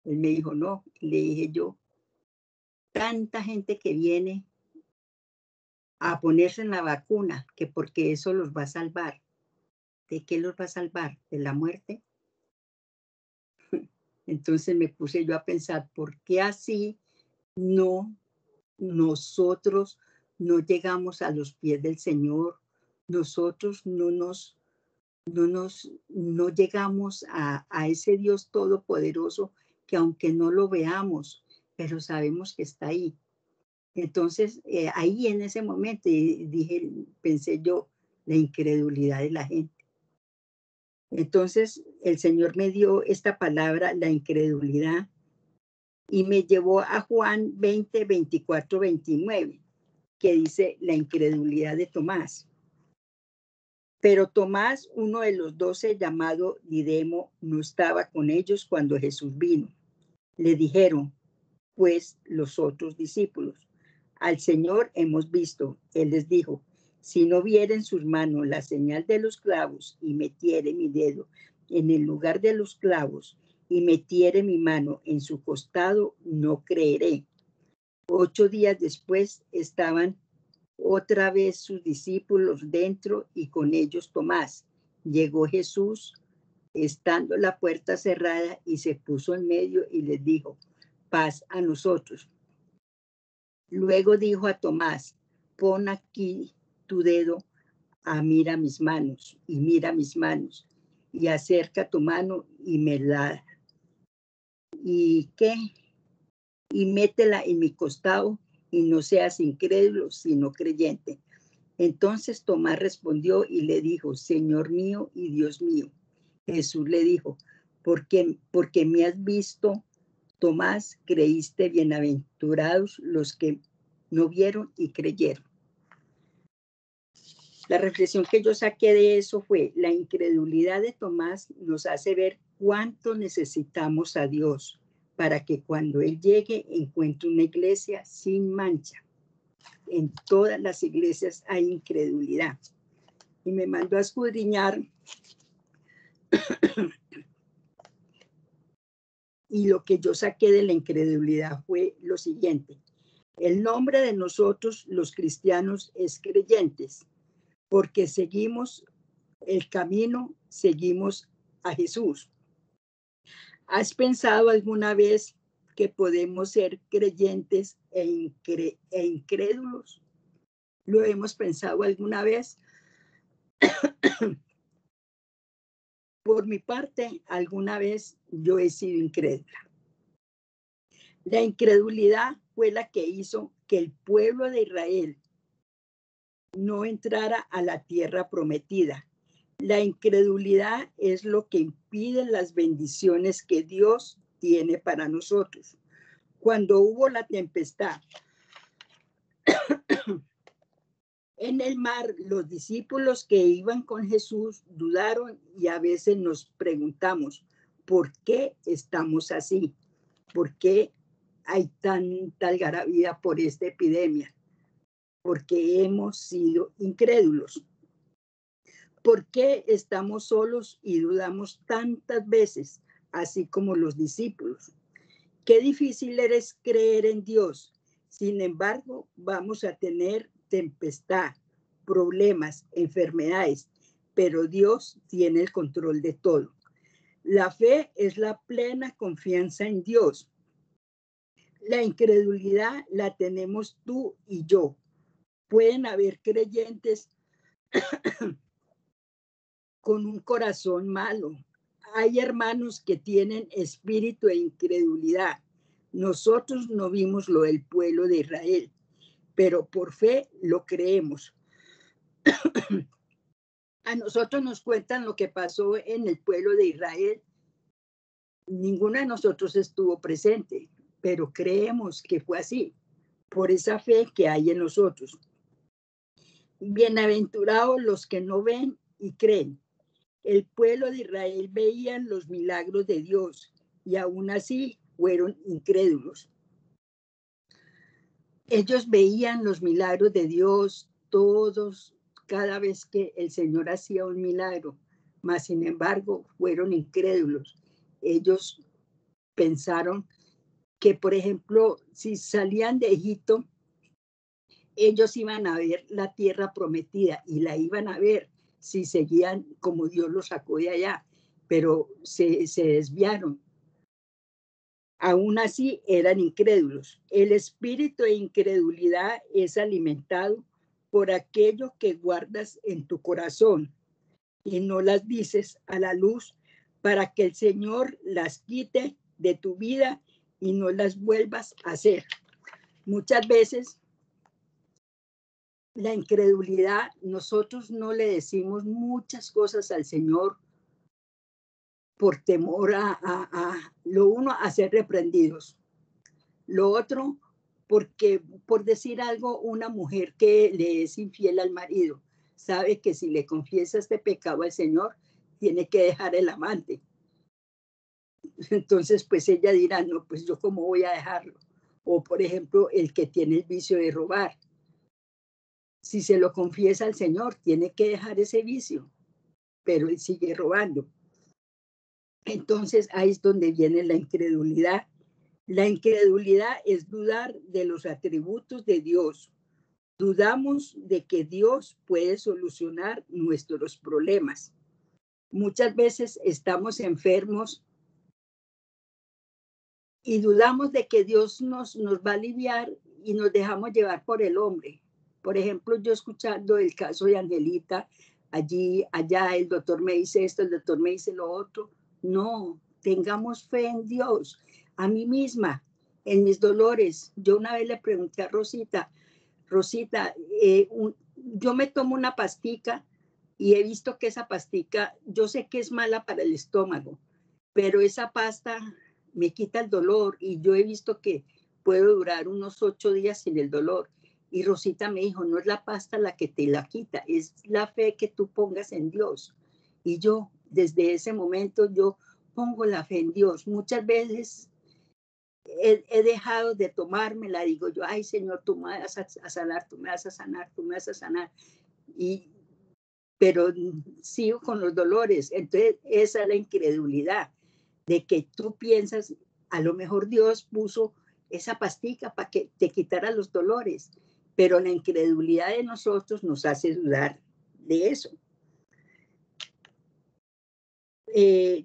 Él me dijo, no. Le dije yo, tanta gente que viene a ponerse en la vacuna, que porque eso los va a salvar. ¿De qué los va a salvar? ¿De la muerte? Entonces me puse yo a pensar, ¿por qué así no nosotros no llegamos a los pies del Señor? Nosotros no llegamos a ese Dios todopoderoso que aunque no lo veamos, pero sabemos que está ahí. Entonces, ahí en ese momento dije, pensé yo, la incredulidad de la gente. Entonces, el Señor me dio esta palabra, la incredulidad, y me llevó a Juan 20, 24, 29, que dice la incredulidad de Tomás. Pero Tomás, uno de los 12, llamado Didimo, no estaba con ellos cuando Jesús vino. Le dijeron, pues, los otros discípulos, al Señor hemos visto. Él les dijo, si no viera en sus manos la señal de los clavos y metiere mi dedo en el lugar de los clavos y metiere mi mano en su costado, no creeré. 8 días después estaban otra vez sus discípulos dentro y con ellos Tomás. Llegó Jesús, estando la puerta cerrada, y se puso en medio y les dijo, paz a nosotros. Luego dijo a Tomás, pon aquí tu dedo, mira mis manos, y mira mis manos, y acerca tu mano y me la, ¿y qué? Y métela en mi costado, y no seas incrédulo, sino creyente. Entonces Tomás respondió y le dijo, Señor mío y Dios mío. Jesús le dijo, porque me has visto, Tomás, creíste. Bienaventurados los que no vieron y creyeron. La reflexión que yo saqué de eso fue, la incredulidad de Tomás nos hace ver cuánto necesitamos a Dios para que cuando Él llegue encuentre una iglesia sin mancha. En todas las iglesias hay incredulidad. Y me mandó a escudriñar y lo que yo saqué de la incredulidad fue lo siguiente. El nombre de nosotros, los cristianos, es creyentes, porque seguimos el camino, seguimos a Jesús. ¿Has pensado alguna vez que podemos ser creyentes e incrédulos? ¿Lo hemos pensado alguna vez? Por mi parte, alguna vez yo he sido incrédula. La incredulidad fue la que hizo que el pueblo de Israel no entrara a la tierra prometida. La incredulidad es lo que impide las bendiciones que Dios tiene para nosotros. Cuando hubo la tempestad en el mar, los discípulos que iban con Jesús dudaron y a veces nos preguntamos, ¿por qué estamos así? ¿Por qué hay tanta algarabía por esta epidemia? Porque hemos sido incrédulos. ¿Por qué estamos solos y dudamos tantas veces, así como los discípulos? Qué difícil es creer en Dios. Sin embargo, vamos a tener tempestad, problemas, enfermedades, pero Dios tiene el control de todo. La fe es la plena confianza en Dios. La incredulidad la tenemos tú y yo. Pueden haber creyentes con un corazón malo. Hay hermanos que tienen espíritu de incredulidad. Nosotros no vimos lo del pueblo de Israel, pero por fe lo creemos. A nosotros nos cuentan lo que pasó en el pueblo de Israel. Ninguno de nosotros estuvo presente, pero creemos que fue así, por esa fe que hay en nosotros. Bienaventurados los que no ven y creen. El pueblo de Israel veían los milagros de Dios y aún así fueron incrédulos. Ellos veían los milagros de Dios todos, cada vez que el Señor hacía un milagro, mas sin embargo fueron incrédulos. Ellos pensaron que, por ejemplo, si salían de Egipto, ellos iban a ver la tierra prometida y la iban a ver si seguían como Dios los sacó de allá, pero se desviaron. Aún así eran incrédulos. El espíritu de incredulidad es alimentado por aquello que guardas en tu corazón y no las dices a la luz para que el Señor las quite de tu vida y no las vuelvas a hacer. Muchas veces la incredulidad, nosotros no le decimos muchas cosas al Señor por temor lo uno, a ser reprendidos. Lo otro, porque por decir algo, una mujer que le es infiel al marido, sabe que si le confiesa este pecado al Señor, tiene que dejar el amante. Entonces, pues ella dirá, no, pues yo cómo voy a dejarlo. O, por ejemplo, el que tiene el vicio de robar. Si se lo confiesa al Señor, tiene que dejar ese vicio, pero él sigue robando. Entonces, ahí es donde viene la incredulidad. La incredulidad es dudar de los atributos de Dios. Dudamos de que Dios puede solucionar nuestros problemas. Muchas veces estamos enfermos y dudamos de que Dios nos va a aliviar y nos dejamos llevar por el hombre. Por ejemplo, yo escuchando el caso de Angelita, allá el doctor me dice esto, el doctor me dice lo otro. No, tengamos fe en Dios. A mí misma, en mis dolores, yo una vez le pregunté a Rosita, yo me tomo una pastica y he visto que esa pastica, yo sé que es mala para el estómago, pero esa pasta me quita el dolor y yo he visto que puedo durar unos 8 días sin el dolor. Y Rosita me dijo, no es la pasta la que te la quita, es la fe que tú pongas en Dios. Y yo, desde ese momento, yo pongo la fe en Dios. Muchas veces he dejado de tomármela, digo yo, ay Señor, tú me vas a sanar, tú me vas a sanar, tú me vas a sanar. Pero sigo con los dolores. Entonces, esa es la incredulidad, de que tú piensas, a lo mejor Dios puso esa pastica para que te quitara los dolores, pero la incredulidad de nosotros nos hace dudar de eso.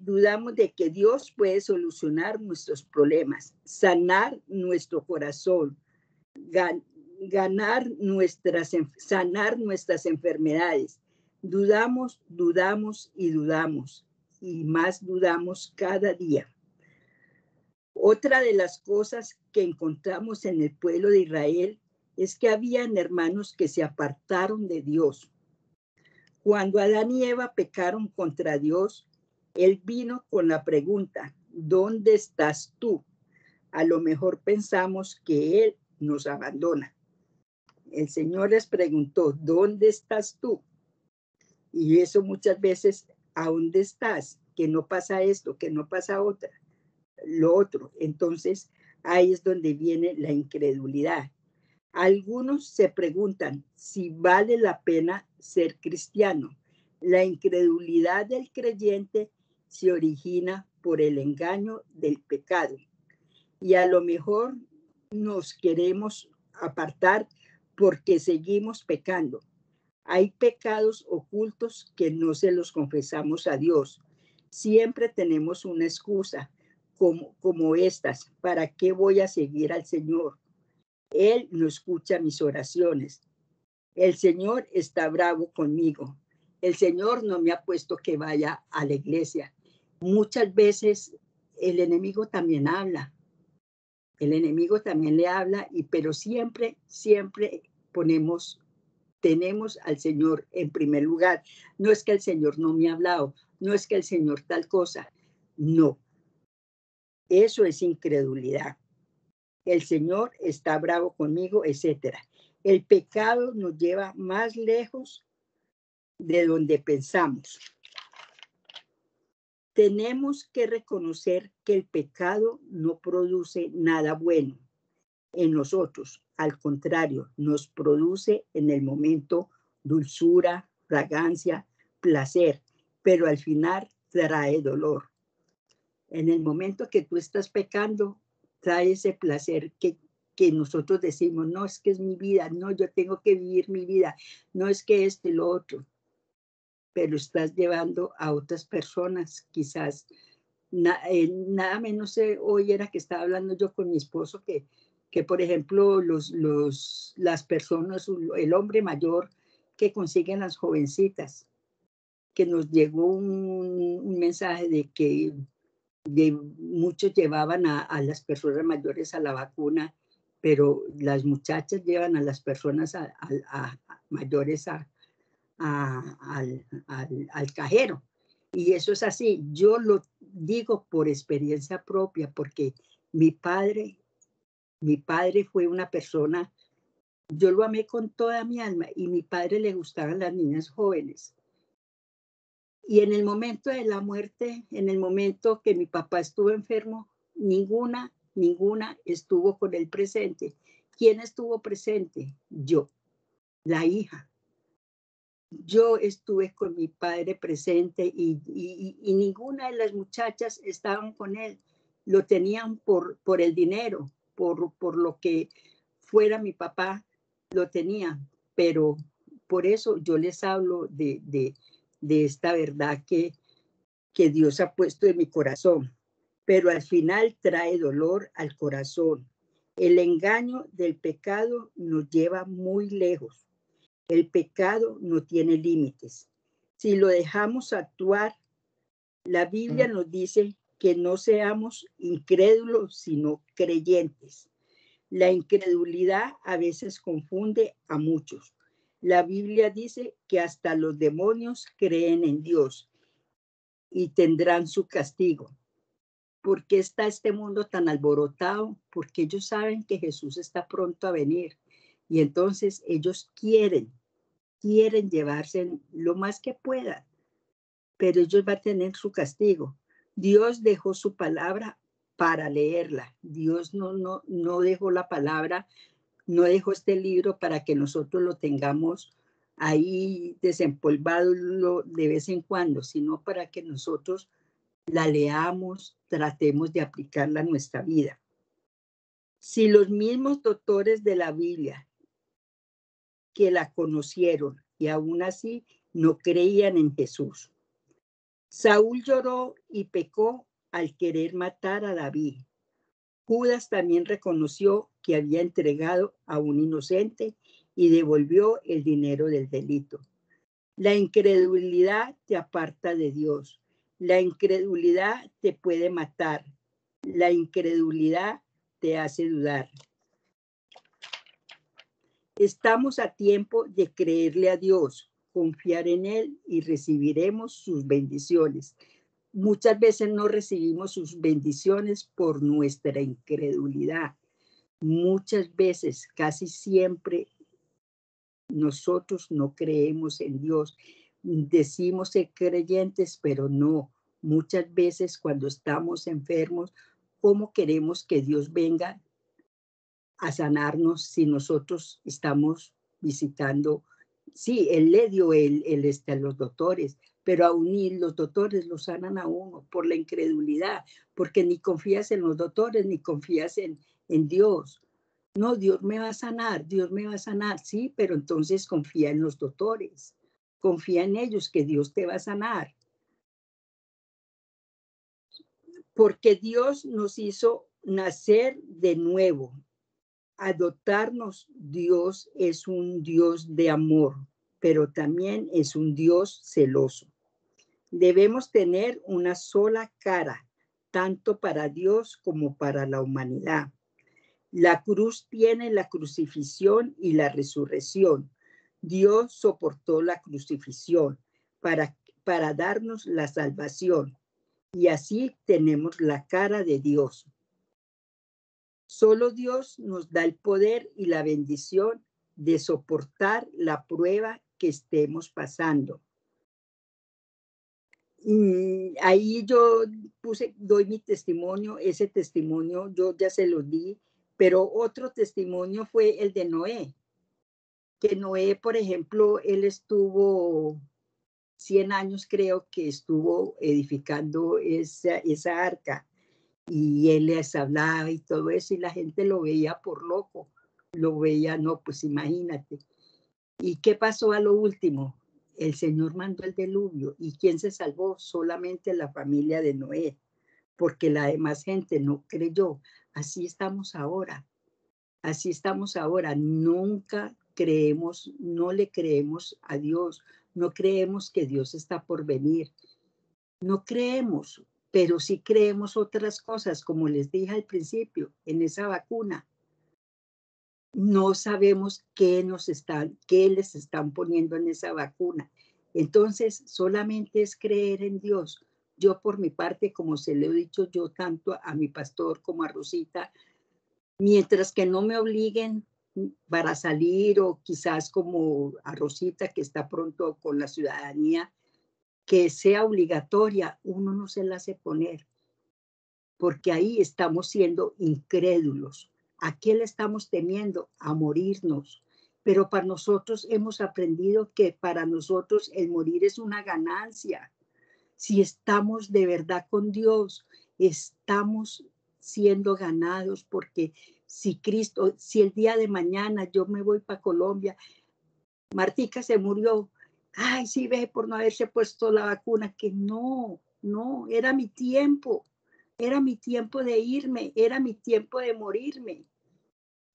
Dudamos de que Dios puede solucionar nuestros problemas, sanar nuestro corazón, sanar nuestras enfermedades. Dudamos y dudamos, y más dudamos cada día. Otra de las cosas que encontramos en el pueblo de Israel es que habían hermanos que se apartaron de Dios. Cuando Adán y Eva pecaron contra Dios, Él vino con la pregunta, ¿dónde estás tú? A lo mejor pensamos que Él nos abandona. El Señor les preguntó, ¿dónde estás tú? Y eso muchas veces, ¿a dónde estás? Que no pasa esto, que no pasa lo otro. Entonces, ahí es donde viene la incredulidad. Algunos se preguntan si vale la pena ser cristiano. La incredulidad del creyente se origina por el engaño del pecado. Y a lo mejor nos queremos apartar porque seguimos pecando. Hay pecados ocultos que no se los confesamos a Dios. Siempre tenemos una excusa como estas. ¿Para qué voy a seguir al Señor? Él no escucha mis oraciones. El Señor está bravo conmigo. El Señor no me ha puesto que vaya a la iglesia. Muchas veces el enemigo también habla. El enemigo también le habla, pero siempre tenemos al Señor en primer lugar. No es que el Señor no me ha hablado, no es que el Señor tal cosa. No. Eso es incredulidad. El Señor está bravo conmigo, etc. El pecado nos lleva más lejos de donde pensamos. Tenemos que reconocer que el pecado no produce nada bueno en nosotros. Al contrario, nos produce en el momento dulzura, fragancia, placer, pero al final trae dolor. En el momento que tú estás pecando, trae ese placer que nosotros decimos, no, es que es mi vida, no, yo tengo que vivir mi vida, no es que esto y lo otro, pero estás llevando a otras personas, quizás, nada menos hoy era que estaba hablando yo con mi esposo que por ejemplo, las personas, el hombre mayor que consiguen las jovencitas, que nos llegó un mensaje de que muchos llevaban a las personas mayores a la vacuna, pero las muchachas llevan a las personas mayores al cajero. Y eso es así. Yo lo digo por experiencia propia, porque mi padre fue una persona, yo lo amé con toda mi alma, y mi padre le gustaban las niñas jóvenes. Y en el momento de la muerte, en el momento que mi papá estuvo enfermo, ninguna estuvo con él presente. ¿Quién estuvo presente? Yo, la hija. Yo estuve con mi padre presente y ninguna de las muchachas estaban con él. Lo tenían por el dinero, por lo que fuera mi papá, lo tenían. Pero por eso yo les hablo de esta verdad que Dios ha puesto en mi corazón. Pero al final trae dolor al corazón. El engaño del pecado nos lleva muy lejos. El pecado no tiene límites. Si lo dejamos actuar, la Biblia nos dice que no seamos incrédulos, sino creyentes. La incredulidad a veces confunde a muchos. La Biblia dice que hasta los demonios creen en Dios y tendrán su castigo. ¿Por qué está este mundo tan alborotado? Porque ellos saben que Jesús está pronto a venir. Y entonces ellos quieren llevarse lo más que puedan, pero ellos van a tener su castigo. Dios dejó su palabra para leerla. Dios no dejó la palabra, no dejó este libro para que nosotros lo tengamos ahí desempolvado de vez en cuando, sino para que nosotros la leamos, tratemos de aplicarla a nuestra vida. Si los mismos doctores de la Biblia que la conocieron y aún así no creían en Jesús. Saúl lloró y pecó al querer matar a David. Judas también reconoció que había entregado a un inocente y devolvió el dinero del delito. La incredulidad te aparta de Dios. La incredulidad te puede matar. La incredulidad te hace dudar. Estamos a tiempo de creerle a Dios, confiar en Él y recibiremos sus bendiciones. Muchas veces no recibimos sus bendiciones por nuestra incredulidad. Muchas veces, casi siempre, nosotros no creemos en Dios. Decimos ser creyentes, pero no. Muchas veces cuando estamos enfermos, ¿cómo queremos que Dios venga a sanarnos si nosotros estamos visitando? Sí, Él le dio a los doctores, pero aún ni los doctores lo sanan a uno por la incredulidad, porque ni confías en los doctores, ni confías en Dios. No, Dios me va a sanar, Dios me va a sanar, sí, pero entonces confía en los doctores, confía en ellos que Dios te va a sanar. Porque Dios nos hizo nacer de nuevo. Adoptarnos, Dios es un Dios de amor, pero también es un Dios celoso. Debemos tener una sola cara, tanto para Dios como para la humanidad. La cruz tiene la crucifixión y la resurrección. Dios soportó la crucifixión para darnos la salvación. Y así tenemos la cara de Dios. Solo Dios nos da el poder y la bendición de soportar la prueba que estemos pasando. Y ahí yo doy mi testimonio, ese testimonio yo ya se lo di, pero otro testimonio fue el de Noé, que Noé, por ejemplo, él estuvo 100 años creo que estuvo edificando esa arca, y él les hablaba y todo eso, y la gente lo veía por loco, lo veía, no, pues imagínate. ¿Y qué pasó a lo último? El Señor mandó el diluvio, ¿y quién se salvó? Solamente la familia de Noé, porque la demás gente no creyó. Así estamos ahora. Así estamos ahora. Nunca creemos, no le creemos a Dios, no creemos que Dios está por venir. No creemos, pero sí creemos otras cosas, como les dije al principio, en esa vacuna. No sabemos qué les están poniendo en esa vacuna. Entonces, solamente es creer en Dios. Yo por mi parte, como se lo he dicho yo tanto a mi pastor como a Rosita, mientras que no me obliguen para salir, o quizás como a Rosita que está pronto con la ciudadanía, que sea obligatoria, uno no se la hace poner, porque ahí estamos siendo incrédulos. ¿A qué le estamos temiendo? A morirnos. Pero para nosotros hemos aprendido que para nosotros el morir es una ganancia. Si estamos de verdad con Dios, estamos siendo ganados, porque si Cristo, si el día de mañana yo me voy para Colombia, Martica se murió, ay, sí, ve, por no haberse puesto la vacuna, que no, era mi tiempo de irme, era mi tiempo de morirme,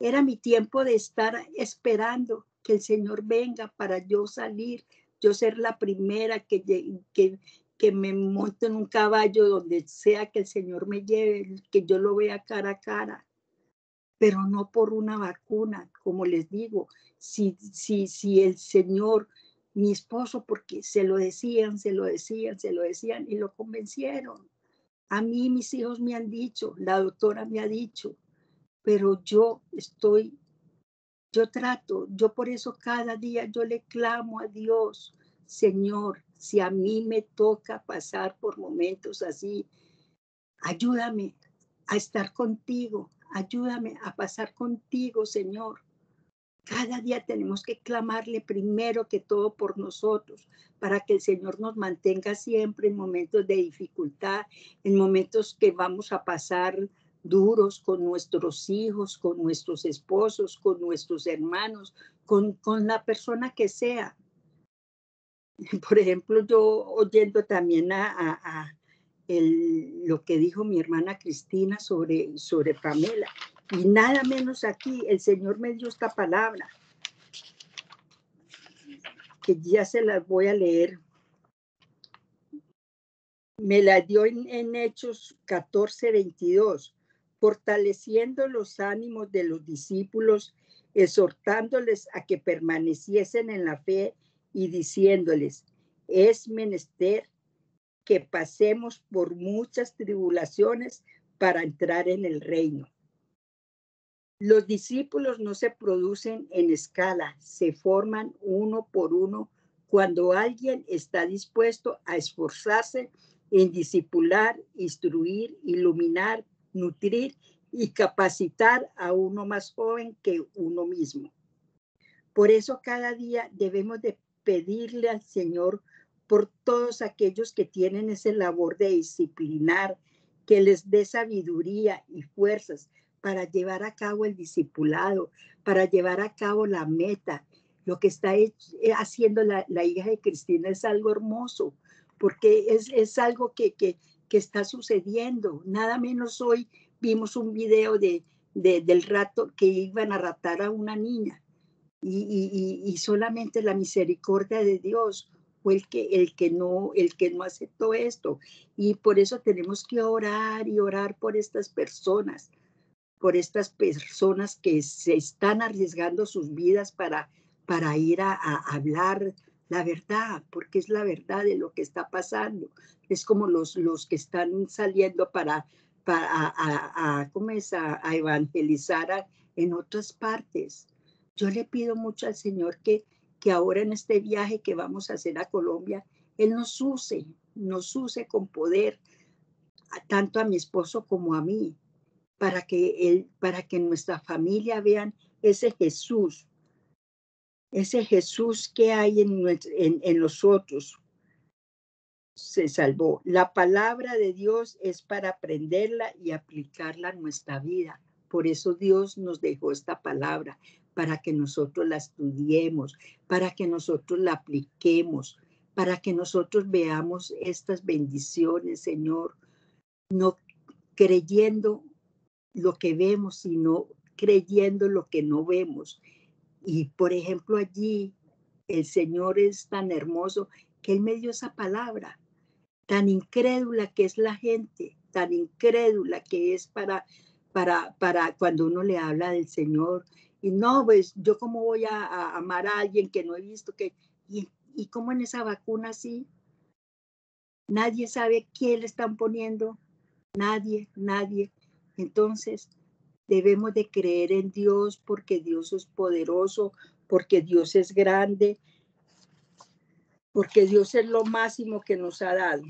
era mi tiempo de estar esperando que el Señor venga para yo salir, yo ser la primera que me monte en un caballo donde sea que el Señor me lleve, que yo lo vea cara a cara, pero no por una vacuna, como les digo. Si el Señor, mi esposo, porque se lo decían y lo convencieron. A mí mis hijos me han dicho, la doctora me ha dicho, pero yo por eso cada día yo le clamo a Dios, Señor, si a mí me toca pasar por momentos así, ayúdame a estar contigo, ayúdame a pasar contigo, Señor. Cada día tenemos que clamarle primero que todo por nosotros, para que el Señor nos mantenga siempre en momentos de dificultad, en momentos que vamos a pasar duros con nuestros hijos, con nuestros esposos, con nuestros hermanos, con la persona que sea. Por ejemplo, yo oyendo también lo que dijo mi hermana Cristina sobre Pamela, y nada menos aquí el Señor me dio esta palabra, que ya se las voy a leer. Me la dio en Hechos 14:22, fortaleciendo los ánimos de los discípulos, exhortándoles a que permaneciesen en la fe y diciéndoles, es menester que pasemos por muchas tribulaciones para entrar en el reino. Los discípulos no se producen en escala, se forman uno por uno cuando alguien está dispuesto a esforzarse en discipular, instruir, iluminar, nutrir y capacitar a uno más joven que uno mismo. Por eso cada día debemos de pedirle al Señor por todos aquellos que tienen esa labor de disciplinar, que les dé sabiduría y fuerzas para llevar a cabo el discipulado, para llevar a cabo la meta. Lo que está haciendo la hija de Cristina es algo hermoso, porque es algo que está sucediendo. Nada menos hoy vimos un video del rato que iban a raptar a una niña. Y solamente la misericordia de Dios fue el que no aceptó esto. Y por eso tenemos que orar y orar por estas personas que se están arriesgando sus vidas para ir a hablar la verdad, porque es la verdad de lo que está pasando. Es como los que están saliendo ¿cómo es? A evangelizar en otras partes. Yo le pido mucho al Señor que ahora en este viaje que vamos a hacer a Colombia, Él nos use con poder, tanto a mi esposo como a mí, para que nuestra familia vean ese Jesús que hay en nosotros, se salvó. La palabra de Dios es para aprenderla y aplicarla en nuestra vida. Por eso Dios nos dejó esta palabra, para que nosotros la estudiemos, para que nosotros la apliquemos, para que nosotros veamos estas bendiciones, Señor, no creyendo lo que vemos, sino creyendo lo que no vemos. Y por ejemplo, allí el Señor es tan hermoso que Él me dio esa palabra, tan incrédula que es la gente, tan incrédula que es para cuando uno le habla del Señor. Y no, pues yo cómo voy a amar a alguien que no he visto, y cómo en esa vacuna sí, nadie sabe quién le están poniendo, nadie. Entonces, debemos de creer en Dios porque Dios es poderoso, porque Dios es grande, porque Dios es lo máximo que nos ha dado.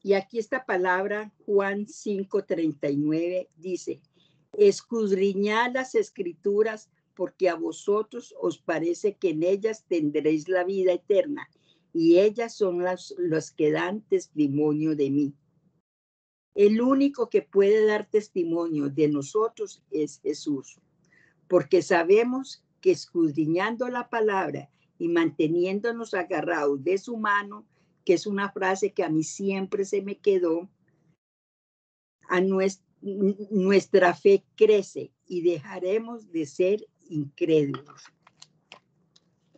Y aquí esta palabra, Juan 5:39, dice, escudriñad las escrituras porque a vosotros os parece que en ellas tendréis la vida eterna y ellas son las que dan testimonio de mí. El único que puede dar testimonio de nosotros es Jesús, porque sabemos que escudriñando la palabra y manteniéndonos agarrados de su mano, que es una frase que a mí siempre se me quedó, nuestra fe crece y dejaremos de ser incrédulos.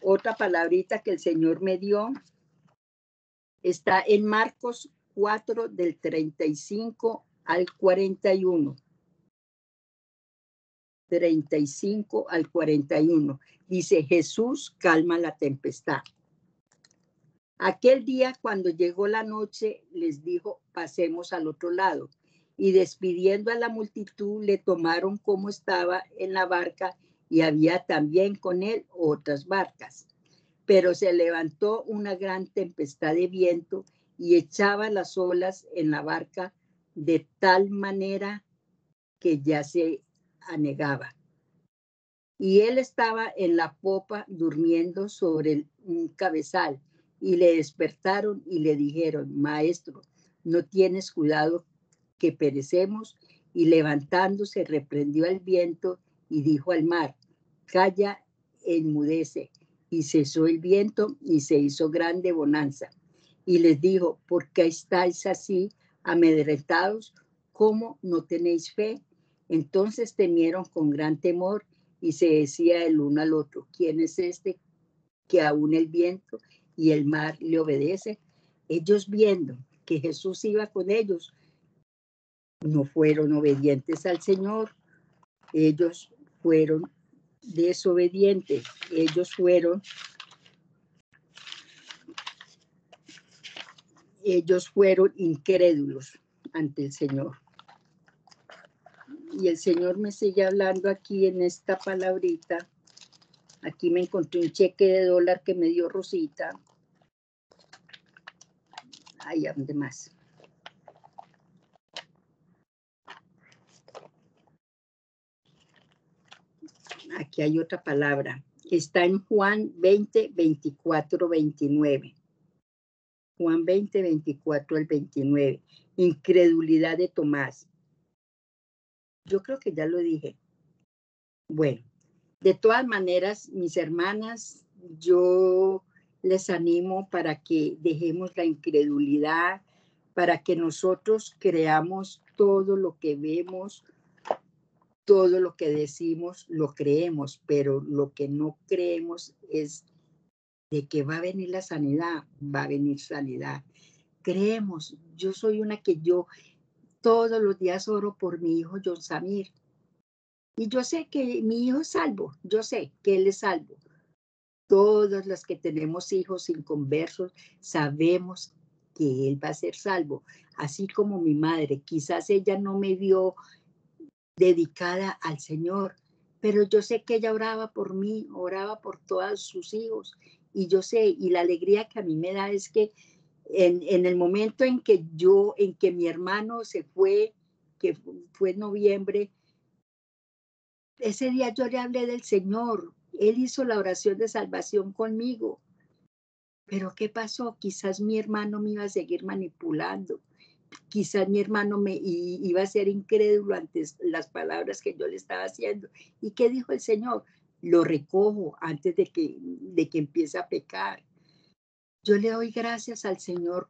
Otra palabrita que el Señor me dio está en Marcos 4 del 35 al 41. 35 al 41. Dice, Jesús calma la tempestad. Aquel día, cuando llegó la noche, les dijo, pasemos al otro lado. Y despidiendo a la multitud, le tomaron como estaba en la barca y había también con él otras barcas. Pero se levantó una gran tempestad de viento y echaba las olas en la barca de tal manera que ya se anegaba. Y él estaba en la popa durmiendo sobre un cabezal. Y le despertaron y le dijeron, Maestro, ¿no tienes cuidado que perecemos? Y levantándose reprendió al viento y dijo al mar, calla, enmudece. Y cesó el viento y se hizo grande bonanza. Y les dijo, ¿por qué estáis así amedrentados? ¿Cómo no tenéis fe? Entonces temieron con gran temor y se decía el uno al otro, ¿quién es este que aún el viento y el mar le obedece? Ellos viendo que Jesús iba con ellos, no fueron obedientes al Señor, ellos fueron desobedientes, ellos fueron incrédulos ante el Señor. Y el Señor me sigue hablando aquí en esta palabrita. Aquí me encontré un cheque de $1 que me dio Rosita. Ay, ¿dónde más? Aquí hay otra palabra. Está en Juan 20, 24, 29. Juan 20, 24 al 29. Incredulidad de Tomás. Yo creo que ya lo dije. Bueno, de todas maneras, mis hermanas, yo les animo para que dejemos la incredulidad, para que nosotros creamos todo lo que vemos, todo lo que decimos, lo creemos, pero lo que no creemos es de que va a venir la sanidad, va a venir sanidad. Creemos, yo soy una que yo todos los días oro por mi hijo John Samir. Y yo sé que mi hijo es salvo, yo sé que él es salvo. Todos los que tenemos hijos inconversos sabemos que él va a ser salvo, así como mi madre. Quizás ella no me vio dedicada al Señor, pero yo sé que ella oraba por mí, oraba por todos sus hijos. Y yo sé, y la alegría que a mí me da es que en el momento en que mi hermano se fue, que fue en noviembre, ese día yo le hablé del Señor. Él hizo la oración de salvación conmigo. Pero ¿qué pasó? Quizás mi hermano me iba a seguir manipulando. Quizás mi hermano iba a ser incrédulo ante las palabras que yo le estaba haciendo. ¿Y qué dijo el Señor? Lo recojo antes de que empiece a pecar. Yo le doy gracias al Señor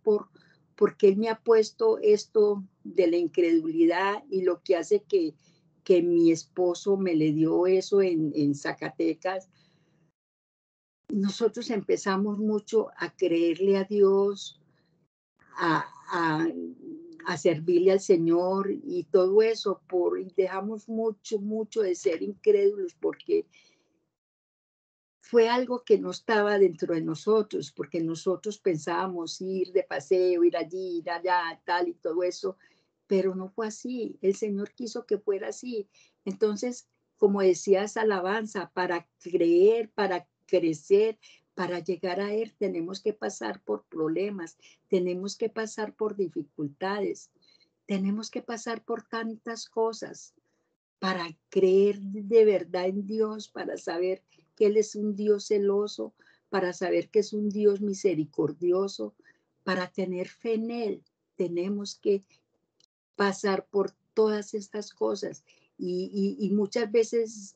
porque Él me ha puesto esto de la incredulidad y lo que hace que mi esposo me le dio eso en Zacatecas. Nosotros empezamos mucho a creerle a Dios, a, a, a servirle al Señor y todo eso, y dejamos mucho de ser incrédulos porque fue algo que no estaba dentro de nosotros, porque nosotros pensábamos ir de paseo, ir allí, ir allá, tal y todo eso, pero no fue así. El Señor quiso que fuera así. Entonces, como decía esa alabanza, para creer, para crecer, para llegar a Él, tenemos que pasar por problemas, tenemos que pasar por dificultades, tenemos que pasar por tantas cosas para creer de verdad en Dios, para saber que Él es un Dios celoso, para saber que es un Dios misericordioso, para tener fe en Él. Tenemos que pasar por todas estas cosas y muchas veces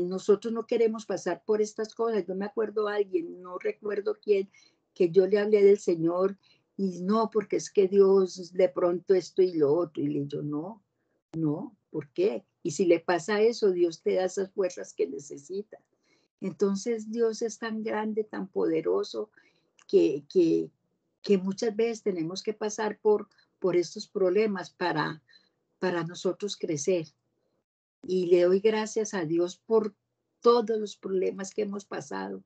nosotros no queremos pasar por estas cosas. Yo me acuerdo a alguien, no recuerdo quién, que yo le hablé del Señor y no, porque es que Dios de pronto esto y lo otro. Y le digo, no, ¿por qué? Y si le pasa eso, Dios te da esas fuerzas que necesitas. Entonces Dios es tan grande, tan poderoso, que, que, que muchas veces tenemos que pasar por estos problemas para nosotros crecer. Y le doy gracias a Dios por todos los problemas que hemos pasado,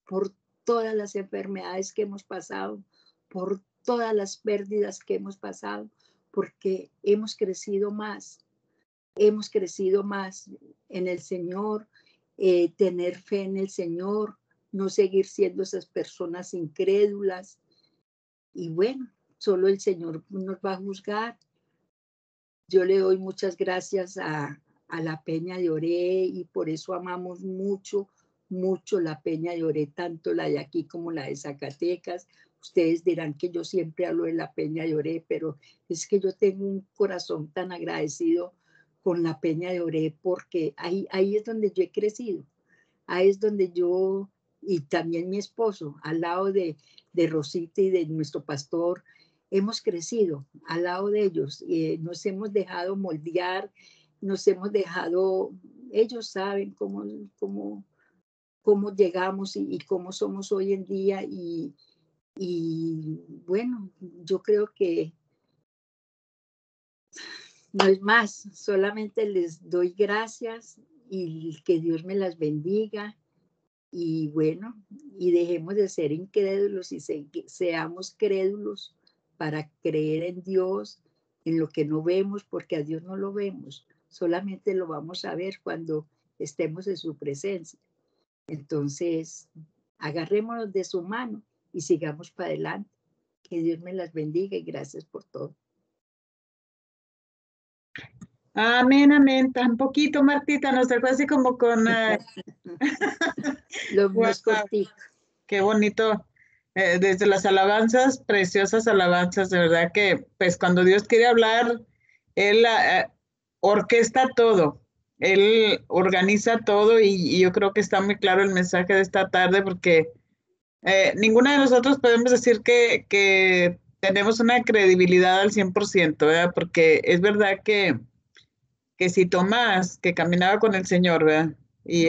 por todas las enfermedades que hemos pasado, por todas las pérdidas que hemos pasado, porque hemos crecido más en el Señor, tener fe en el Señor, no seguir siendo esas personas incrédulas. Y bueno, solo el Señor nos va a juzgar. Yo le doy muchas gracias a la Peña de Oré y por eso amamos mucho la Peña de Oré, tanto la de aquí como la de Zacatecas. Ustedes dirán que yo siempre hablo de la Peña de Oré, pero es que yo tengo un corazón tan agradecido con la Peña de Oré porque ahí es donde yo he crecido. Ahí es donde yo y también mi esposo, al lado de Rosita y de nuestro pastor, hemos crecido al lado de ellos. Nos hemos dejado moldear, nos hemos dejado, ellos saben cómo llegamos y cómo somos hoy en día. Y bueno, yo creo que no es más, solamente les doy gracias y que Dios me las bendiga. Y bueno, y dejemos de ser incrédulos y seamos crédulos para creer en Dios, en lo que no vemos, porque a Dios no lo vemos, solamente lo vamos a ver cuando estemos en su presencia. Entonces, agarrémonos de su mano y sigamos para adelante. Que Dios me las bendiga y gracias por todo. Amén, amén. Tan poquito, Martita, nos dejó así como con... Lo más cortito. Qué bonito. Desde las alabanzas, preciosas alabanzas, de verdad que, pues cuando Dios quiere hablar, Él orquesta todo, Él organiza todo y yo creo que está muy claro el mensaje de esta tarde porque ninguna de nosotros podemos decir que tenemos una credibilidad al 100%, ¿verdad? Porque es verdad que si Tomás, que caminaba con el Señor, ¿verdad? Y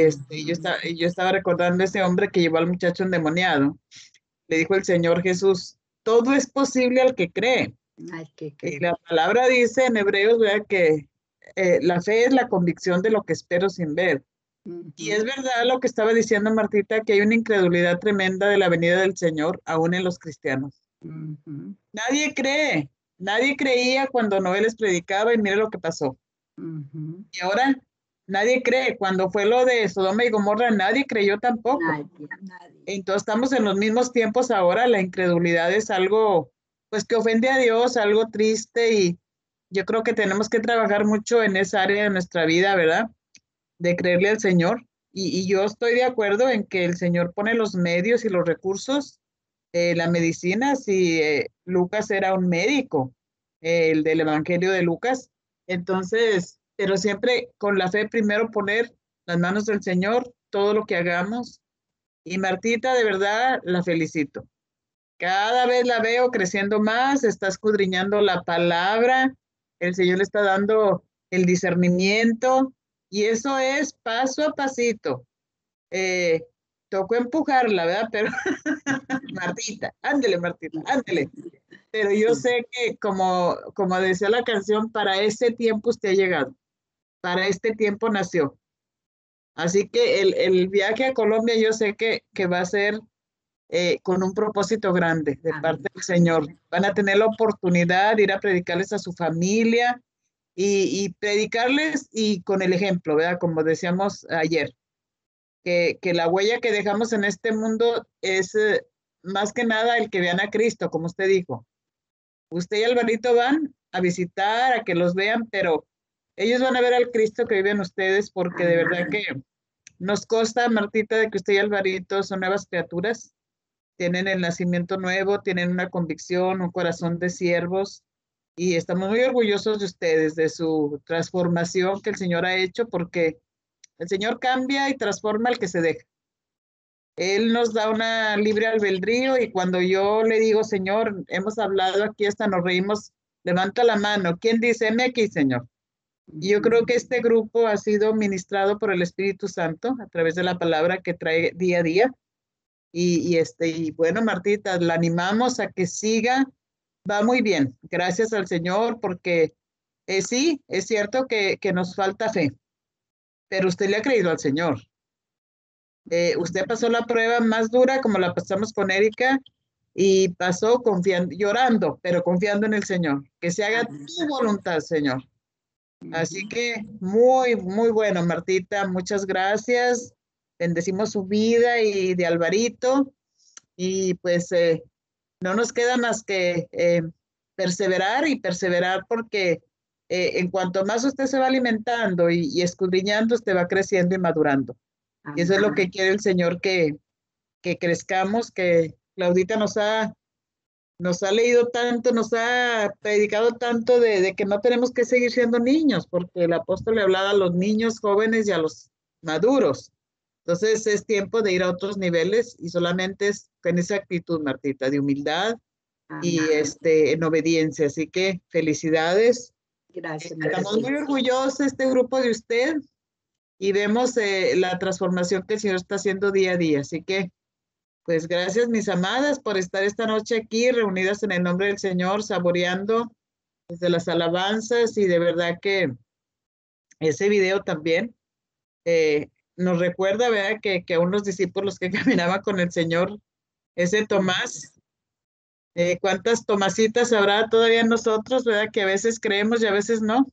yo estaba recordando a ese hombre que llevó al muchacho endemoniado. Le dijo el Señor Jesús, todo es posible al que cree. Ay, Y la palabra dice en Hebreos, ¿verdad? Que la fe es la convicción de lo que espero sin ver. Y es verdad lo que estaba diciendo Martita, que hay una incredulidad tremenda de la venida del Señor, aún en los cristianos. Nadie creía cuando Noé les predicaba y mire lo que pasó. Y ahora nadie cree. Cuando fue lo de Sodoma y Gomorra, nadie creyó tampoco. Nadie. Entonces estamos en los mismos tiempos ahora. La incredulidad es algo, pues, que ofende a Dios, algo triste, y yo creo que tenemos que trabajar mucho en esa área de nuestra vida, ¿verdad? De creerle al Señor. Y yo estoy de acuerdo en que el Señor pone los medios y los recursos la medicina si Lucas era un médico, el del Evangelio de Lucas. Entonces, pero siempre con la fe primero poner las manos del Señor, todo lo que hagamos. Y Martita, de verdad, la felicito. Cada vez la veo creciendo más, está escudriñando la palabra, el Señor le está dando el discernimiento y eso es paso a pasito. Eh, Tocó empujarla, ¿verdad? Pero Martita, ándele. Pero yo Sí. sé que como decía la canción, para ese tiempo usted ha llegado, para este tiempo nació. Así que el viaje a Colombia yo sé que va a ser con un propósito grande de parte Amén. del Señor. Van a tener la oportunidad de ir a predicarles a su familia y predicarles y con el ejemplo, ¿verdad? Como decíamos ayer, que la huella que dejamos en este mundo es más que nada el que vean a Cristo, como usted dijo. Usted y Alvarito van a visitar, a que los vean, pero ellos van a ver al Cristo que viven ustedes porque de verdad Amén. que nos consta, Martita, de que usted y Alvarito son nuevas criaturas, tienen el nacimiento nuevo, tienen una convicción, un corazón de siervos y estamos muy orgullosos de ustedes, de su transformación que el Señor ha hecho, porque el Señor cambia y transforma al que se deja. Él nos da una libre albedrío y cuando yo le digo, Señor, hemos hablado aquí, hasta nos reímos, levanta la mano. ¿Quién dice, heme aquí, Señor? Y yo creo que este grupo ha sido ministrado por el Espíritu Santo a través de la palabra que trae día a día. Y bueno, Martita, la animamos a que siga. Va muy bien. Gracias al Señor porque sí, es cierto que nos falta fe, pero usted le ha creído al Señor. Usted pasó la prueba más dura como la pasamos con Erika y pasó confiando, llorando, pero confiando en el Señor. Que se haga Amén. tu voluntad, Señor. Así Ujú. que muy, muy bueno, Martita. Muchas gracias. Bendecimos su vida y de Alvarito. Y pues no nos queda más que perseverar y perseverar porque en cuanto más usted se va alimentando y escudriñando, usted va creciendo y madurando. Y eso es lo Amén. que quiere el Señor, que crezcamos, que Claudita nos ha leído tanto, nos ha predicado tanto de que no tenemos que seguir siendo niños, porque el apóstol le hablaba a los niños jóvenes y a los maduros. Entonces es tiempo de ir a otros niveles y solamente es con esa actitud, Martita, de humildad y Amén. en obediencia. Así que felicidades. Gracias, Estamos muy Martita. orgullosos de este grupo de usted y vemos la transformación que el Señor está haciendo día a día. Así que pues gracias, mis amadas, por estar esta noche aquí reunidas en el nombre del Señor, saboreando desde las alabanzas y de verdad que ese video también nos recuerda, ¿verdad? Que a unos discípulos que caminaban con el Señor, ese Tomás, ¿cuántas Tomasitas habrá todavía nosotros, ¿verdad? Que a veces creemos y a veces no,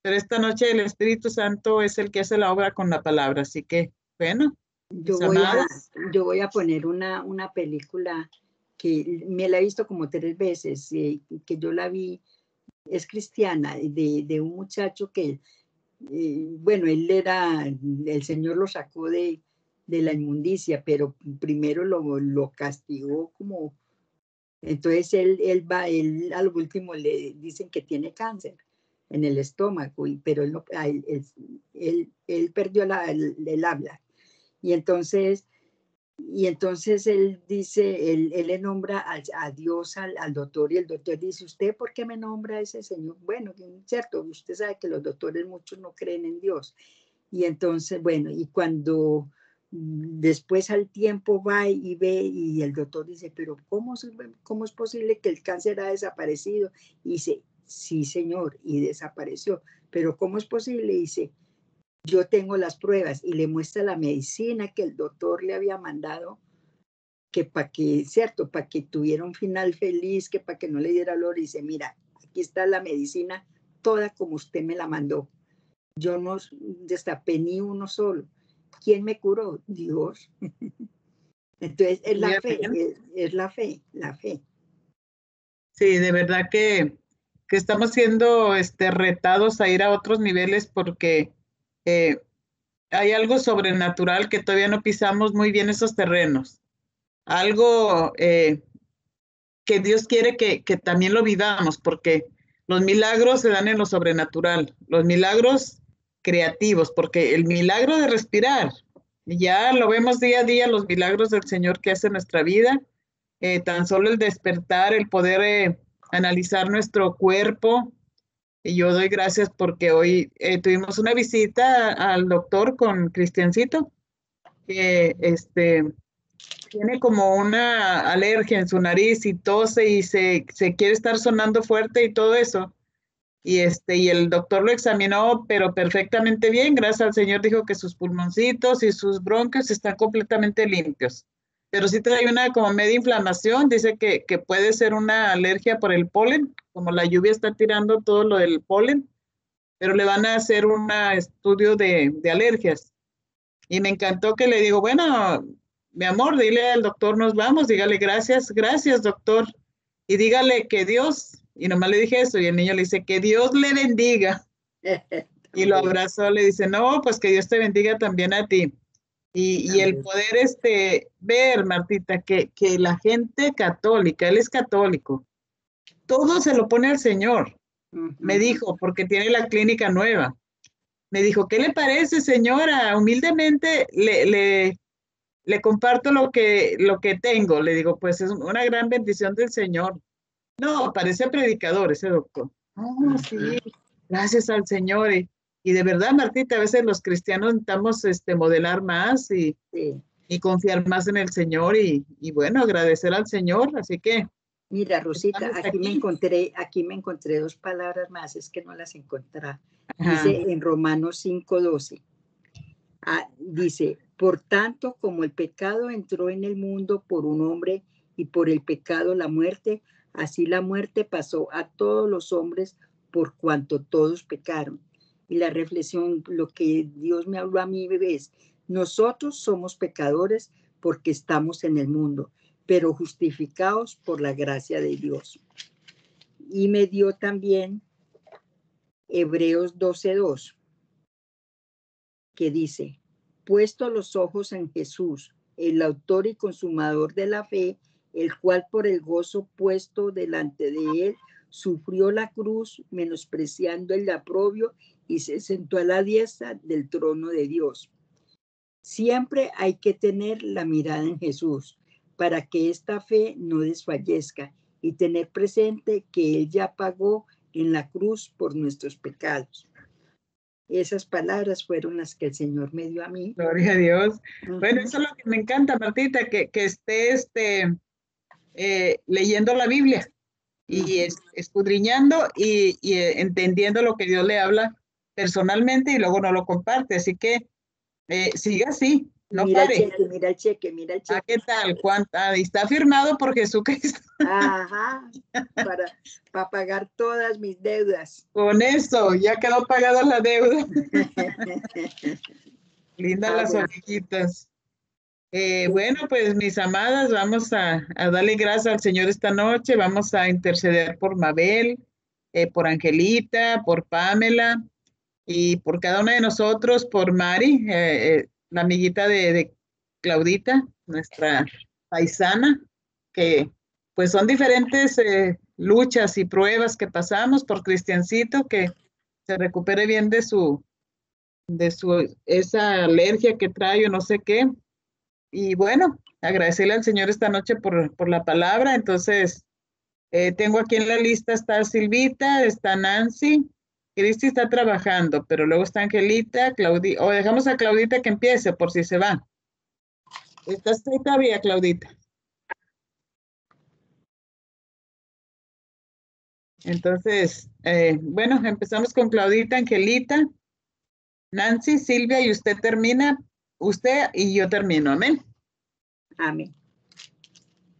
pero esta noche el Espíritu Santo es el que hace la obra con la palabra, así que, bueno, Yo mis voy a, amadas. yo voy a poner una película que me la he visto como 3 veces, que yo la vi, es cristiana, de un muchacho que, bueno, el Señor lo sacó de la inmundicia, pero primero lo castigó como, entonces él al último le dicen que tiene cáncer en el estómago, pero él, no, él perdió el habla. Y entonces, él dice, él le nombra a Dios al doctor y el doctor dice, ¿usted por qué me nombra a ese señor? Bueno, cierto, usted sabe que los doctores muchos no creen en Dios. Y entonces, bueno, y cuando después al tiempo va y ve y el doctor dice, pero ¿cómo es posible que el cáncer ha desaparecido? Y dice, sí, señor, y desapareció. Pero ¿cómo es posible? Y dice, yo tengo las pruebas y le muestra la medicina que el doctor le había mandado, que para que, cierto, para que tuviera un final feliz, que para que no le diera dolor, y dice, mira, aquí está la medicina toda como usted me la mandó. Yo no destapé ni uno solo. ¿Quién me curó? Dios. Entonces es la fe, es la fe, la fe. Sí, de verdad que estamos siendo retados a ir a otros niveles porque eh, hay algo sobrenatural que todavía no pisamos muy bien esos terrenos. Algo que Dios quiere que también lo vivamos, porque los milagros se dan en lo sobrenatural, los milagros creativos, porque el milagro de respirar, ya lo vemos día a día, los milagros del Señor que hace en nuestra vida, tan solo el despertar, el poder analizar nuestro cuerpo. Y yo doy gracias porque hoy tuvimos una visita al doctor con Cristiancito, que tiene como una alergia en su nariz y tose y se quiere estar sonando fuerte y todo eso. Y el doctor lo examinó, pero perfectamente bien, gracias al Señor, dijo que sus pulmoncitos y sus bronquios están completamente limpios. Pero sí trae una como media inflamación, dice que puede ser una alergia por el polen, como la lluvia está tirando todo lo del polen, pero le van a hacer un estudio de alergias. Y me encantó que le digo, bueno, mi amor, dile al doctor, nos vamos, dígale gracias, gracias, doctor. Y dígale que Dios, y nomás le dije eso, y el niño le dice, que Dios le bendiga. Y lo abrazó, le dice, no, pues que Dios te bendiga también a ti. Y el poder ver, Martita, que la gente católica, él es católico, todo se lo pone al Señor. Me dijo, porque tiene la clínica nueva. Me dijo, ¿qué le parece, señora? Humildemente le comparto lo que tengo. Le digo, pues es una gran bendición del Señor. No, parece predicador ese doctor. Oh, sí, gracias al Señor. Y de verdad, Martita, a veces los cristianos necesitamos modelar más Sí. y confiar más en el Señor y bueno, agradecer al Señor. Así que Mira, Rosita, estamos aquí me encontré dos palabras más, es que no las encontré. Ajá. Dice en Romanos 5:12, dice, por tanto, como el pecado entró en el mundo por un hombre y por el pecado la muerte, así la muerte pasó a todos los hombres por cuanto todos pecaron. Y la reflexión, lo que Dios me habló a mí es, nosotros somos pecadores porque estamos en el mundo, pero justificados por la gracia de Dios. Y me dio también Hebreos 12:2, que dice, puesto los ojos en Jesús, el autor y consumador de la fe, el cual por el gozo puesto delante de él, sufrió la cruz, menospreciando el oprobio, y se sentó a la diestra del trono de Dios. Siempre hay que tener la mirada en Jesús para que esta fe no desfallezca y tener presente que Él ya pagó en la cruz por nuestros pecados. Esas palabras fueron las que el Señor me dio a mí. Gloria a Dios. Bueno, eso es lo que me encanta, Martita, que esté leyendo la Biblia y escudriñando y entendiendo lo que Dios le habla personalmente y luego no lo comparte. Así que siga así, no Mira el pare. cheque, mira el cheque, mira el cheque. ¿Qué tal? ¿Cuánta? Y está firmado por Jesucristo. Ajá, para pagar todas mis deudas. Con eso, ya quedó pagada la deuda. Lindas las Bueno. ovejitas. Bueno, pues mis amadas, vamos a darle gracias al Señor esta noche, vamos a interceder por Mabel, por Angelita, por Pamela y por cada una de nosotros, por Mari, la amiguita de Claudita, nuestra paisana, que pues son diferentes luchas y pruebas que pasamos por Cristiancito, que se recupere bien esa alergia que trae o no sé qué. Y bueno, agradecerle al Señor esta noche por la palabra. Entonces, tengo aquí en la lista, está Silvita, está Nancy, Cristi está trabajando, pero luego está Angelita, Claudita, o dejamos a Claudita que empiece por si se va. ¿Estás ahí todavía, Claudita? Entonces, bueno, empezamos con Claudita, Angelita, Nancy, Silvia, y usted termina, usted y yo termino. Amén. Amén.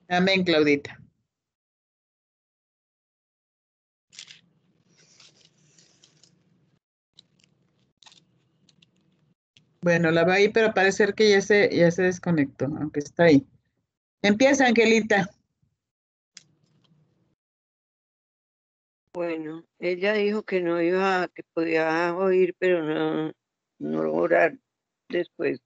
Amén, Claudita. Bueno, la va ahí, pero parece ser que ya se desconectó, aunque está ahí. Empieza, Angelita. Bueno, ella dijo que no iba, que podía oír, pero no orar después.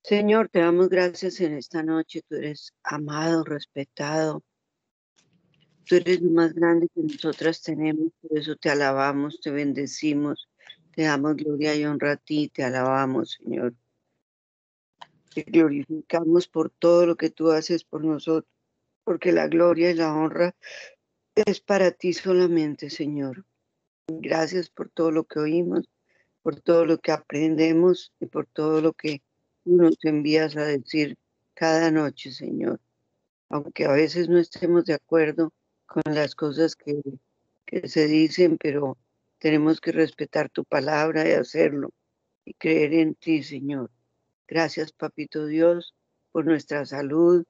Señor, te damos gracias en esta noche. Tú eres amado, respetado. Tú eres lo más grande que nosotras tenemos. Por eso te alabamos, te bendecimos. Te damos gloria y honra a ti. Te alabamos, Señor. Te glorificamos por todo lo que tú haces por nosotros. Porque la gloria y la honra es para ti solamente, Señor. Gracias por todo lo que oímos, por todo lo que aprendemos y por todo lo que tú nos envías a decir cada noche, Señor. Aunque a veces no estemos de acuerdo con las cosas que se dicen, pero tenemos que respetar tu palabra y hacerlo y creer en ti, Señor. Gracias, Papito Dios, por nuestra salud,